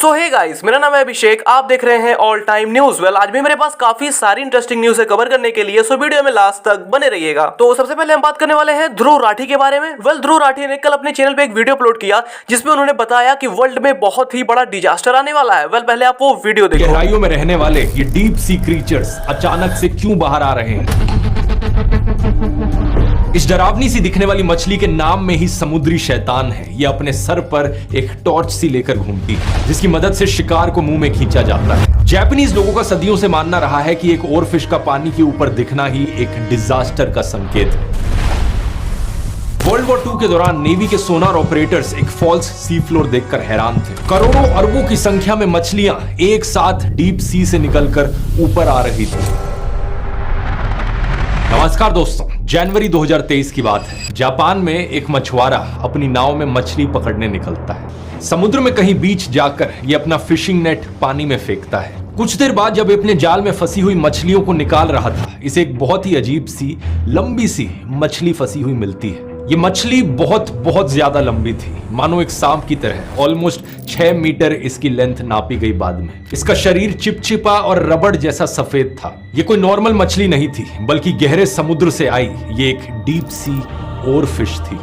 सो hey guys, मेरा नाम है अभिषेक। आप देख रहे हैं ऑल टाइम न्यूज। वेल, आज भी मेरे पास काफी सारी इंटरेस्टिंग न्यूज है कवर करने के लिए, सो वीडियो में लास्ट तक बने रहिएगा। तो सबसे पहले हम बात करने वाले हैं ध्रुव राठी के बारे में। वेल, ध्रुव राठी ने कल अपने चैनल पे एक वीडियो अपलोड किया जिसमें उन्होंने बताया कि वर्ल्ड में बहुत ही बड़ा डिजास्टर आने वाला है। वेल, पहले आप वो वीडियो देखो। गहराइयों में रहने वाले ये डीप सी क्रीचर्स अचानक से क्यों बाहर आ रहे हैं? इस डरावनी सी दिखने वाली मछली के नाम में ही समुद्री शैतान है। ये अपने सर पर एक टॉर्च सी लेकर घूमती है जिसकी मदद से शिकार को मुंह में खींचा जाता है। जापानीज लोगों का सदियों से मानना रहा है कि एक और फिश का पानी के ऊपर दिखना ही एक डिजास्टर का संकेत है। वर्ल्ड वॉर 2 के दौरान नेवी के सोनार ऑपरेटर्स एक फॉल्स सी फ्लोर देखकर हैरान थे। करोड़ों अरबों की संख्या में मछलियां एक साथ डीप सी से निकलकर ऊपर आ रही थी। नमस्कार दोस्तों, जनवरी 2023 की बात है। जापान में एक मछुआरा अपनी नाव में मछली पकड़ने निकलता है। समुद्र में कहीं बीच जाकर ये अपना फिशिंग नेट पानी में फेंकता है। कुछ देर बाद जब अपने जाल में फंसी हुई मछलियों को निकाल रहा था, इसे एक बहुत ही अजीब सी लंबी सी मछली फंसी हुई मिलती है। ये मछली बहुत ज्यादा लंबी थी, मानो एक सांप की तरह। ऑलमोस्ट 6 मीटर इसकी लेंथ नापी गई बाद में। इसका शरीर चिपचिपा और रबड़ जैसा सफेद था। ये कोई नॉर्मल मछली नहीं थी, बल्कि गहरे समुद्र से आई ये एक डीप सी और फिश थी।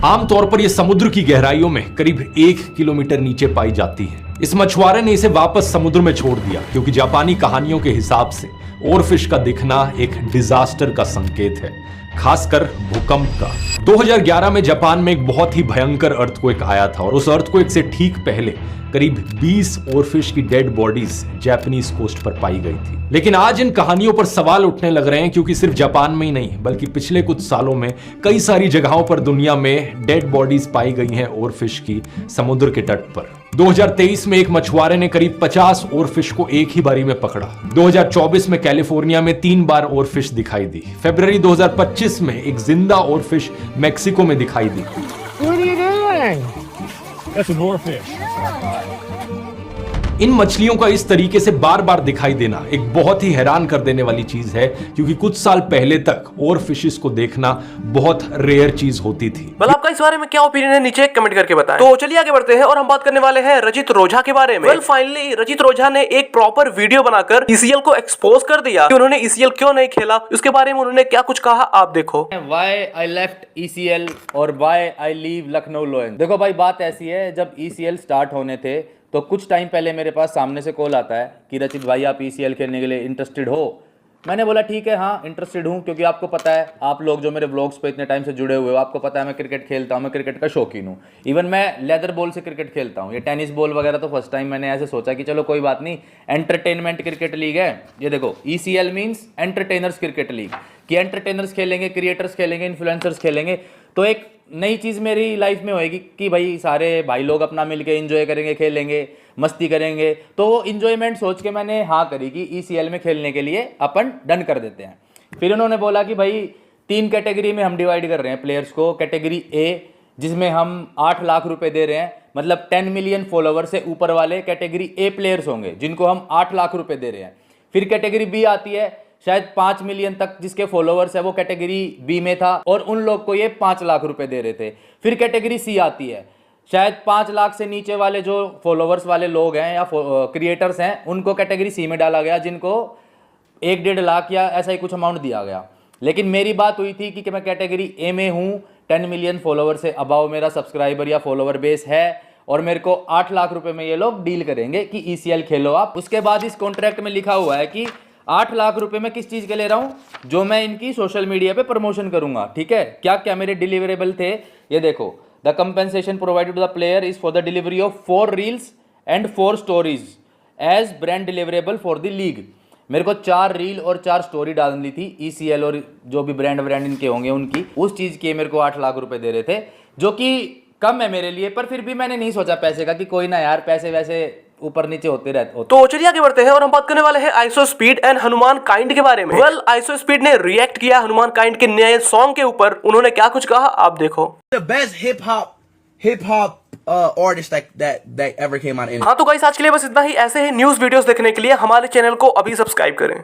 आमतौर पर यह समुद्र की गहराइयों में करीब 1 किलोमीटर नीचे पाई जाती है। इस मछुआरे ने इसे वापस समुद्र में छोड़ दिया क्योंकि जापानी कहानियों के हिसाब से और फिश का दिखना एक डिजास्टर का संकेत है, खासकर भूकंप का। 2011 में जापान में एक बहुत ही भयंकर अर्थक्वेक आया था और उस अर्थक्वेक से ठीक पहले करीब 20 ओरफिश की डेड बॉडीज जापानीज कोस्ट पर पाई गई थी। लेकिन आज इन कहानियों पर सवाल उठने लग रहे हैं क्योंकि सिर्फ जापान में ही नहीं बल्कि पिछले कुछ सालों में कई सारी जगहों पर दुनिया में डेड बॉडीज पाई गई हैं ओरफिश की समुद्र के तट पर। 2023 में एक मछुआरे ने करीब 50 ओरफिश को एक ही बारी में पकड़ा। 2024 में कैलिफोर्निया में 3 बार ओरफिश दिखाई दी। फरवरी 2025 में एक जिंदा ओरफिश मेक्सिको में दिखाई दी। That's an oarfish. इन मछलियों का इस तरीके से बार बार दिखाई देना एक बहुत ही हैरान कर देने वाली चीज है क्योंकि कुछ साल पहले तक और फिशेस को देखना बहुत रेयर चीज होती थी। well, आपका इस बारे में क्या ओपिनियन है नीचे कमेंट करके बताएं। तो चलिए आगे बढ़ते हैं और हम बात करने वाले हैं रजित रोझा के बारे में। फाइनली रजित रोझा ने एक प्रॉपर वीडियो बनाकर ईसीएल को एक्सपोज कर दिया कि उन्होंने ईसीएल क्यों नहीं खेला। उसके बारे में उन्होंने क्या कुछ कहा, आप देखो। Why I left ECL और why I leave लखनऊ लोयंस। देखो भाई, बात ऐसी है, जब ECL स्टार्ट होने थे तो कुछ टाइम पहले मेरे पास सामने से कॉल आता है कि रचित भाई आप ECL खेलने के लिए इंटरेस्टेड हो। मैंने बोला ठीक है, हाँ इंटरेस्टेड हूँ, क्योंकि आपको पता है, आप लोग जो मेरे व्लॉग्स पे इतने टाइम से जुड़े हुए हो, आपको पता है मैं क्रिकेट खेलता हूँ, मैं क्रिकेट का शौकीन हूँ। इवन मैं लेदर बॉल से क्रिकेट खेलता हूँ। ये टेनिस बॉल वगैरह तो फर्स्ट टाइम मैंने ऐसे सोचा कि चलो कोई बात नहीं, एंटरटेनमेंट क्रिकेट लीग है। ये देखो, ECL means entertainers cricket league, कि एंटरटेनर्स खेलेंगे, क्रिएटर्स खेलेंगे, इन्फ्लुएंसर्स खेलेंगे। तो एक नई चीज़ मेरी लाइफ में होएगी कि भाई सारे भाई लोग अपना मिलके एंजॉय करेंगे, खेलेंगे, मस्ती करेंगे। तो वो इन्जॉयमेंट सोच के मैंने हाँ करी कि ECL में खेलने के लिए अपन डन कर देते हैं। फिर उन्होंने बोला कि भाई 3 कैटेगरी में हम डिवाइड कर रहे हैं प्लेयर्स को। कैटेगरी A जिसमें हम 8 लाख रुपए दे रहे हैं, मतलब 10 मिलियन फॉलोवर से ऊपर वाले कैटेगरी A प्लेयर्स होंगे जिनको हम 8 लाख रुपए दे रहे हैं। फिर कैटेगरी B आती है, शायद 5 मिलियन तक जिसके फॉलोवर्स है, वो कैटेगरी B में था और उन लोग को ये 5 लाख रुपए दे रहे थे। फिर कैटेगरी C आती है, शायद 5 लाख से नीचे वाले जो फॉलोवर्स वाले लोग हैं या क्रिएटर्स हैं, उनको कैटेगरी C में डाला गया, जिनको 1-1.5 लाख या ऐसा ही कुछ अमाउंट दिया गया। लेकिन मेरी बात हुई थी कि मैं कैटेगरी A में हूँ, 10 मिलियन फॉलोवर से अबाव मेरा सब्सक्राइबर या फॉलोवर बेस है और मेरे को 8 लाख रुपए में ये लोग डील करेंगे कि ECL खेलो आप। उसके बाद इस कॉन्ट्रैक्ट में लिखा हुआ है कि 8 लाख रुपए में किस चीज़ के ले रहा हूँ, जो मैं इनकी सोशल मीडिया पे प्रमोशन करूंगा। ठीक है, क्या क्या मेरे डिलीवरेबल थे, ये देखो। The compensation provided to the player is for the delivery of 4 reels and 4 stories as brand deliverable for the league. मेरे को 4 रील और 4 स्टोरी डालनी थी ECL और जो भी ब्रांड इनके होंगे उनकी, उस चीज़ के मेरे को 8 लाख रुपए दे रहे थे, जो कि कम है मेरे लिए। पर फिर भी मैंने नहीं सोचा पैसे का कि कोई ना यार, पैसे वैसे ऊपर नीचे होते रहते। तो चलिए आगे बढ़ते हैं और हम बात करने वाले हैं iso speed and Hanuman kind के बारे में। वेल, आइसो स्पीड ने रिएक्ट किया हनुमान काइंड के नए सॉन्ग के ऊपर। उन्होंने क्या कुछ कहा, आप देखो। The best hip hop artist that ever came out. हाँ तो गाइस, आज के लिए बस इतना ही। ऐसे ही न्यूज वीडियोस देखने के लिए हमारे चैनल को अभी सब्सक्राइब करें।